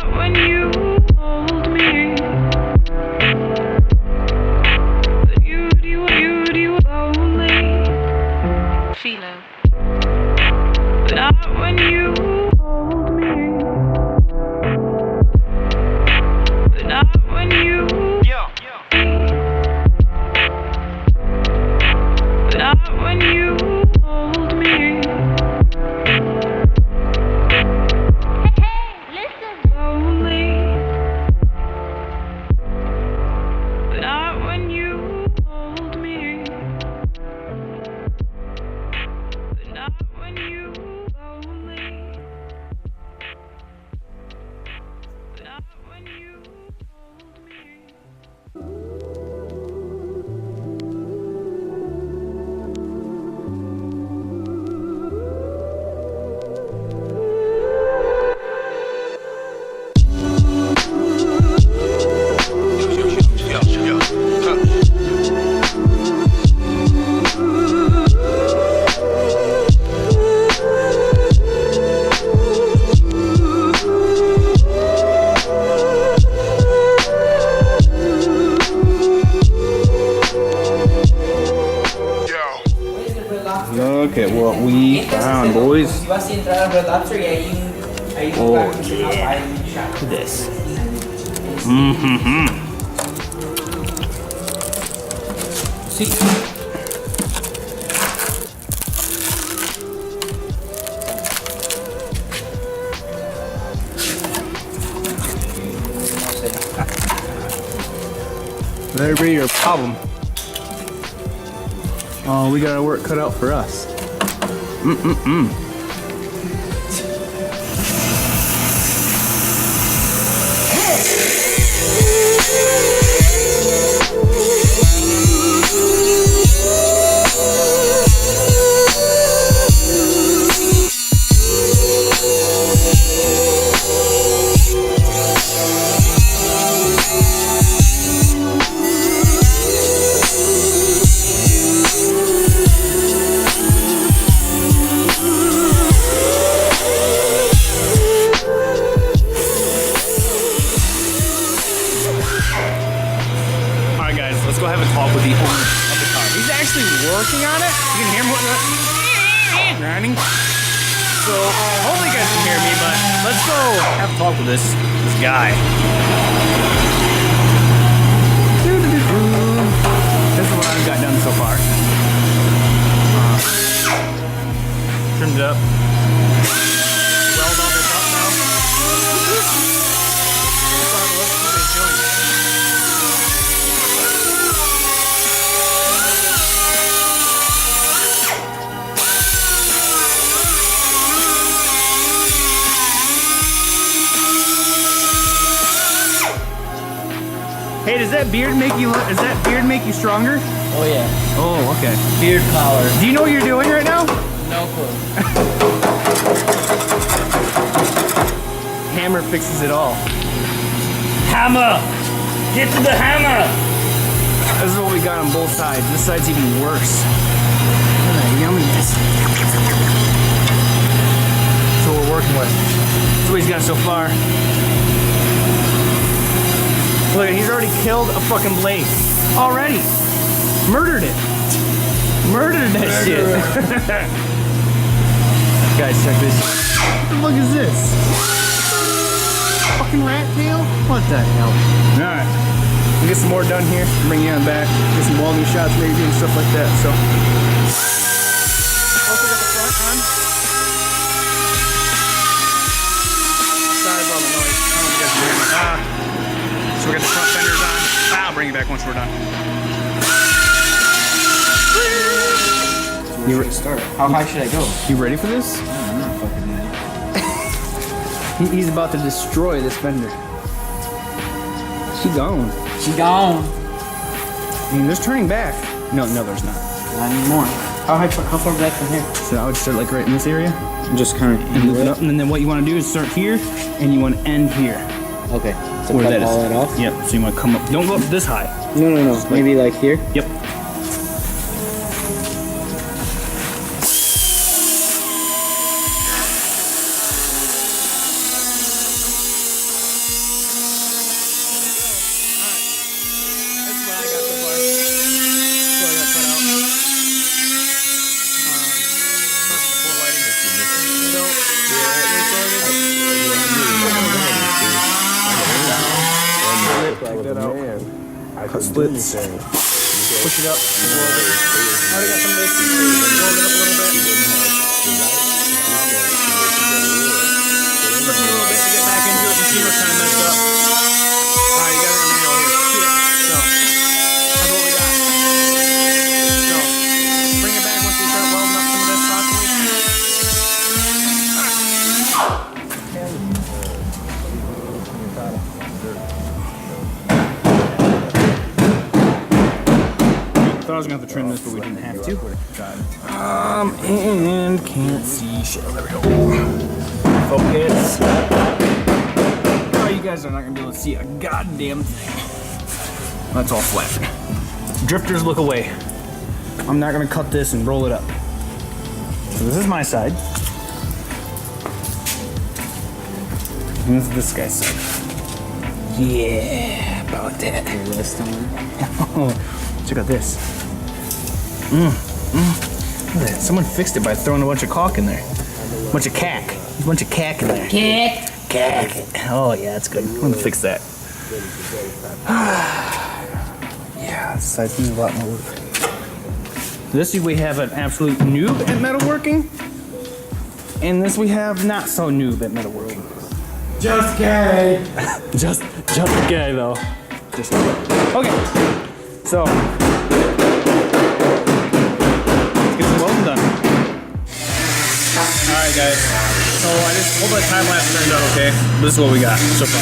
not when you hold me. But you lonely. Philo. But not when you hold me. But not when you. But not when you hold me. Lonely. But not when you hold me. But not when you lonely. But not when you hold me. Look at what we found, boys. Oh, yeah. Look at this. See? That'll be your problem. Oh, we got our work cut out for us. Alright guys, let's go have a talk with the owner of the car. He's actually working on it. You can hear him grinding. So hopefully you guys can hear me, but let's go have a talk with this guy. This is what I've got done so far. Trimmed it up. Weld all this up now. Let's have a look at what he's doing. Hey, does that beard make you stronger? Oh yeah, Oh, okay. beard power. Do you know what you're doing right now? No clue. Hammer fixes it all. Hammer! Get to the hammer! This is what we got on both sides. This side's even worse. Look at that yumminess. That's what we're working with. That's what he's got so far. Look, he's already killed a fucking blade. Already. Murdered it. Murdered that shit. Guys, check this. What the fuck is this? Fucking rat tail? What the hell? Alright. We'll get some more done here. Bring you on back. Get some welding shots maybe and stuff like that. So. Also got the front on. Sorry about the noise. I don't know if you guys can hear me. So we got the front fenders on. I'll bring you back once we're done. You ready to start? How high should I go? You ready for this? I'm not fucking ready. He's about to destroy this fender. She gone. She gone. I mean, there's turning back. No, there's not. Not anymore. How far back from here? So I would start like right in this area Just kind of and move it up, and then what you want to do is start here, and you want to end here. Okay. So Where cut that is. all that off? Yep. So you want to come up. Don't go up this high. No. Maybe like here? Yep. Take that out. Cut splits. Push it up a little bit. Already got some of this. Roll it up a little bit. Took me a little bit to get back into it. The machine was kind of messed up. Alright, you got it on manual here. Shit. So, that's what we got. So, bring it back once we start welding up some of this possibly. I was gonna have to trim this, but we didn't have to. And can't see shit. There we go. Focus. Oh, you guys are not gonna be able to see a goddamn thing. That's all flat. Drifters, look away. I'm not gonna cut this and roll it up. So this is my side. And this is this guy's side. Yeah, about that. The rest on it. Oh, check out this. Look at that. Someone fixed it by throwing a bunch of caulk in there. A bunch of cack. A bunch of cack in there. Cack. Oh yeah, that's good. I'm gonna fix that. Yeah, this side needs a lot more work. This we have an absolute noob at metalworking, and this we have not so noob at metalworking. Just gay. just gay though. Just okay. So. Well done. Alright guys, so I just hope that time lapse turned out okay. This is what we got so far.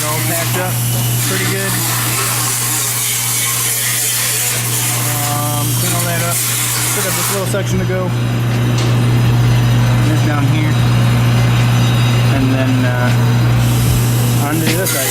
All packed up, pretty good. Clean all that up. Still got this little section to go. This down here. And then on to the other side.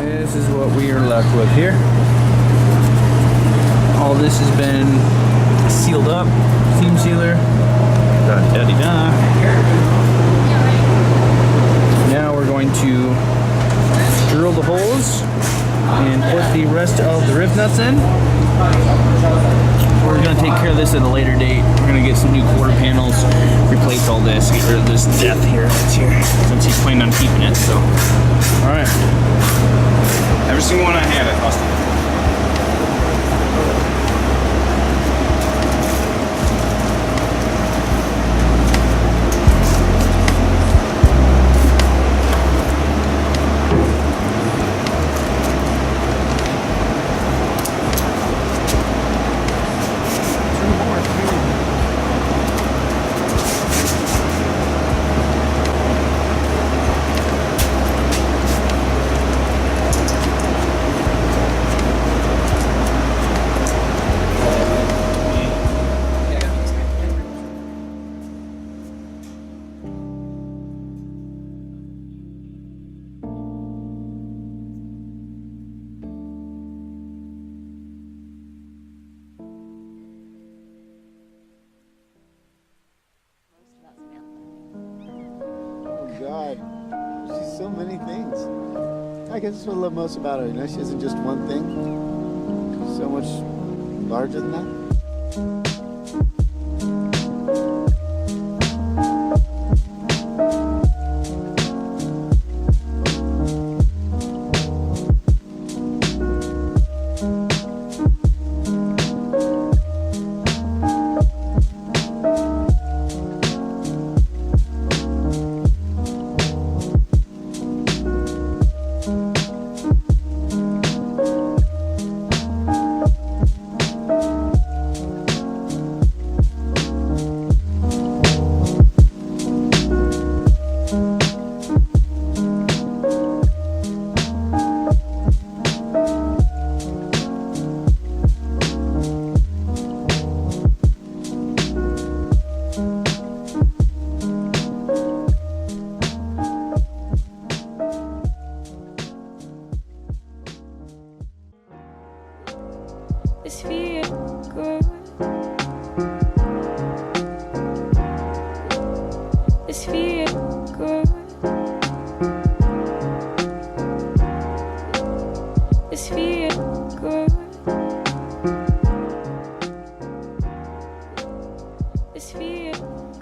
This is what we are left with here. All this has been sealed up, seam sealer. Da-da-da-da. Now we're going to drill the holes and put the rest of the rib nuts in. We're going to take care of this at a later date. We're going to get some new quarter panels, replace all this, get rid of this death here that's here, since he's planning on keeping it. So, all right. Every single one I had, I lost it. so many things. I guess that's what I love most about her. You know, she isn't just one thing. She's so much larger than that. This feel good. This feel good. This feel good. This feel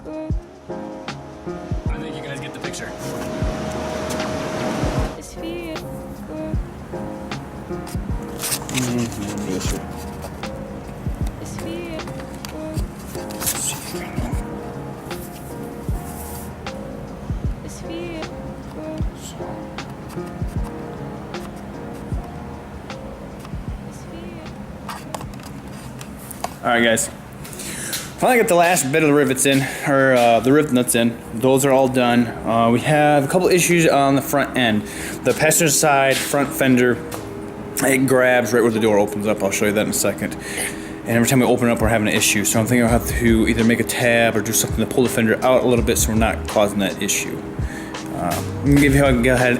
good. I think you guys get the picture. This feel good. Yes, sir. This feel good. This feel good. This feel. All right, guys. Finally got the last bit of the rivets in, or the rivet nuts in. Those are all done. We have a couple issues on the front end. The passenger side front fender, it grabs right where the door opens up. I'll show you that in a second. And every time we open it up, we're having an issue. So I'm thinking I'll have to either make a tab or do something to pull the fender out a little bit so we're not causing that issue. I'm gonna give you a go ahead.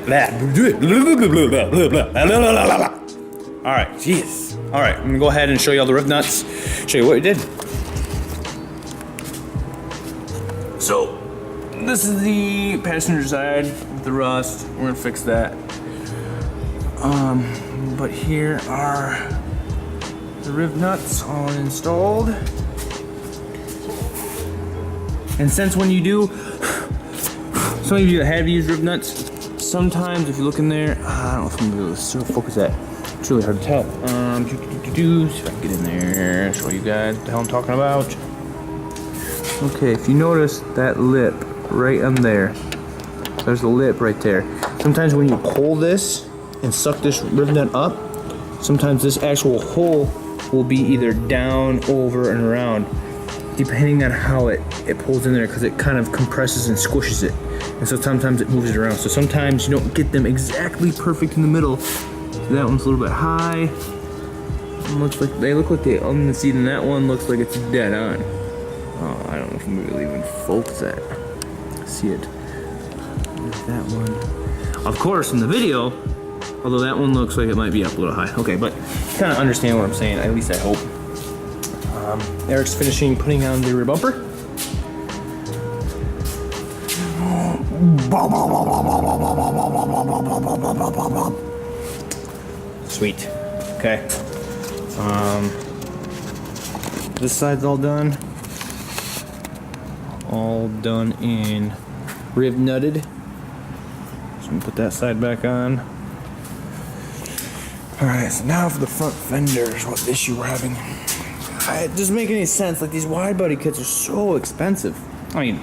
All right, jeez. All right, I'm gonna go ahead and show you all the rivet nuts. Show you what we did. So, this is the passenger side with the rust. We're gonna fix that. But here are the rivet nuts all installed. And since when you do, some of you have used rivet nuts, sometimes if you look in there, I don't know if I'm gonna be able to focus that. It's really hard to tell. See if I can get in there, show you guys what the hell I'm talking about. Okay, if you notice that lip right on there, there's a lip right there. Sometimes when you pull this and suck this rivet nut up, sometimes this actual hole will be either down, over, and around, depending on how it pulls in there, because it kind of compresses and squishes it. And so sometimes it moves it around. So sometimes you don't get them exactly perfect in the middle. So that one's a little bit high. Looks like they look like they unseat, and that one looks like it's dead on. Oh, I don't know if I'm really even focus that. See it. There's that one. Of course, in the video, although that one looks like it might be up a little high. Okay, but you kind of understand what I'm saying. At least I hope. Eric's finishing putting on the rear bumper. Sweet. Okay. This side's all done. All done in rivet nutted. So I'm gonna put that side back on. Alright, so now for the front fenders, what issue we're having. It doesn't make any sense. Like, these wide body kits are so expensive. I mean,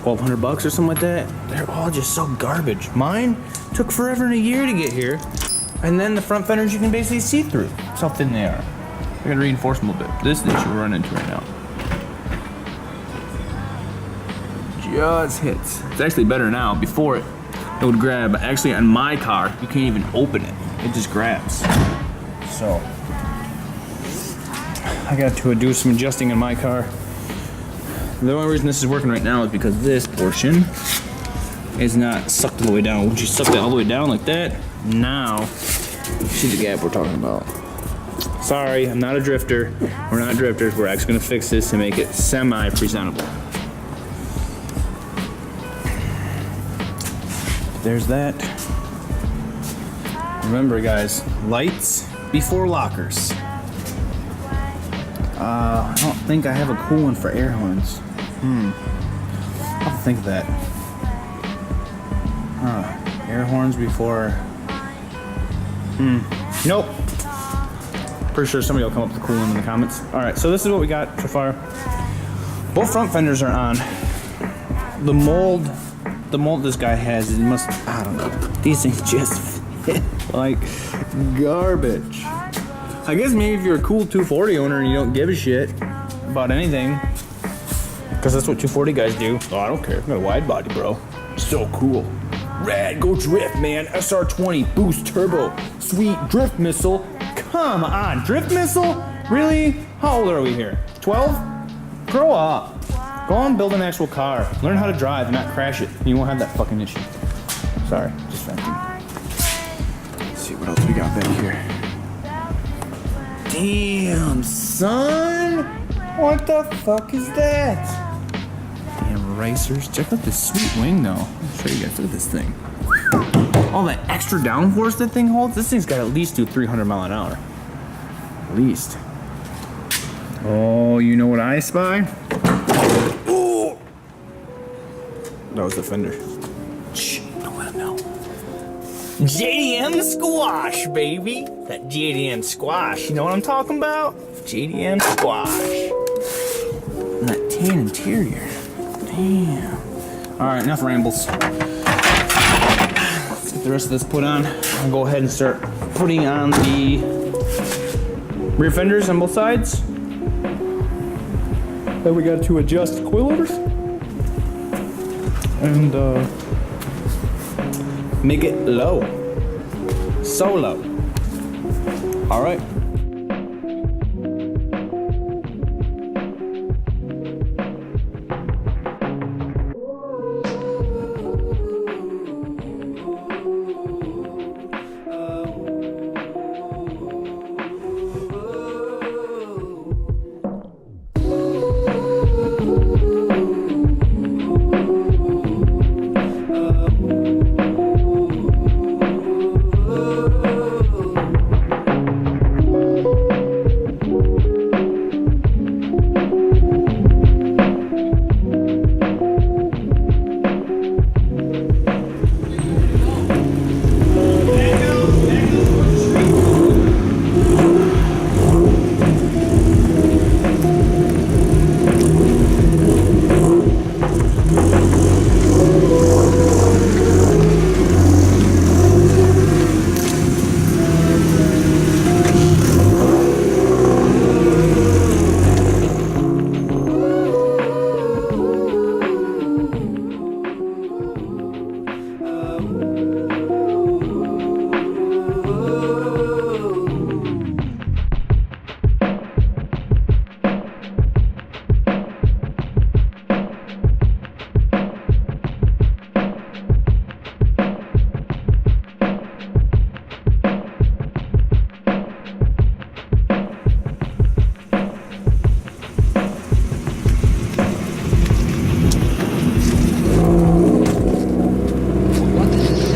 $1,200 or something like that. They're all just so garbage. Mine took forever and a year to get here. And then the front fenders you can basically see through. That's how thin they are. I gotta reinforce them a little bit. This is the issue we're running into right now. Just hits. It's actually better now. Before it would grab. Actually, on my car, you can't even open it. It just grabs. So, I got to do some adjusting in my car. The only reason this is working right now is because this portion is not sucked all the way down. Would you suck that all the way down like that? Now, see the gap we're talking about. Sorry, I'm not a drifter. We're not drifters. We're actually gonna fix this to make it semi-presentable. There's that. Remember, guys, lights before lockers. I don't think I have a cool one for air horns. I'll have to think of that. Air horns before. Nope. Pretty sure somebody will come up with a cool one in the comments. Alright, so this is what we got so far. Both front fenders are on. The mold this guy has, it must, I don't know. These things just fit like garbage. I guess maybe if you're a cool 240 owner and you don't give a shit about anything, because that's what 240 guys do. Oh, I don't care. I got a wide body, bro. So cool. Rad, go drift, man. SR20 boost turbo. Sweet drift missile. Come on, drift missile? Really? How old are we here? 12? Grow up. Go on, build an actual car. Learn how to drive and not crash it. You won't have that fucking issue. Sorry, just venting. Let's see what else we got back here. Damn, son! What the fuck is that? Damn racers. Check out this sweet wing, though. I'll show you guys. Look at this thing. All that extra downforce that thing holds. This thing's got to at least do 300 mile an hour. At least. Oh, you know what I spy? Oh! That was the fender. Shh, don't let him know. JDM squash, baby. That JDM squash. You know what I'm talking about? JDM squash. And that tan interior. Damn. Alright, enough rambles. Let's get the rest of this put on. I'll go ahead and start putting on the rear fenders on both sides. Then we got to adjust coilovers. And make it low. So low. Alright.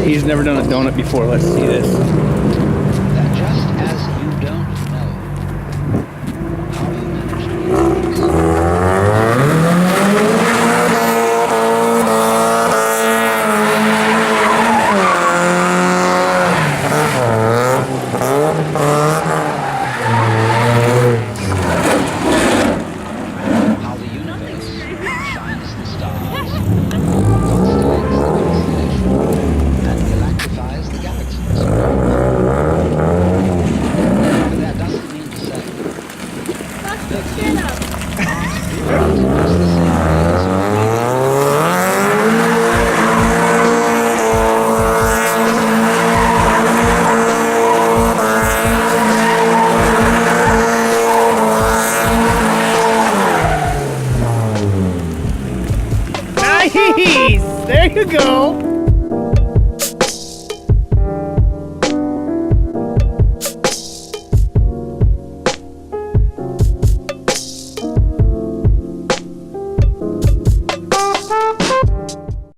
He's never done a donut before. Let's see this. That just as you don't know how you manage to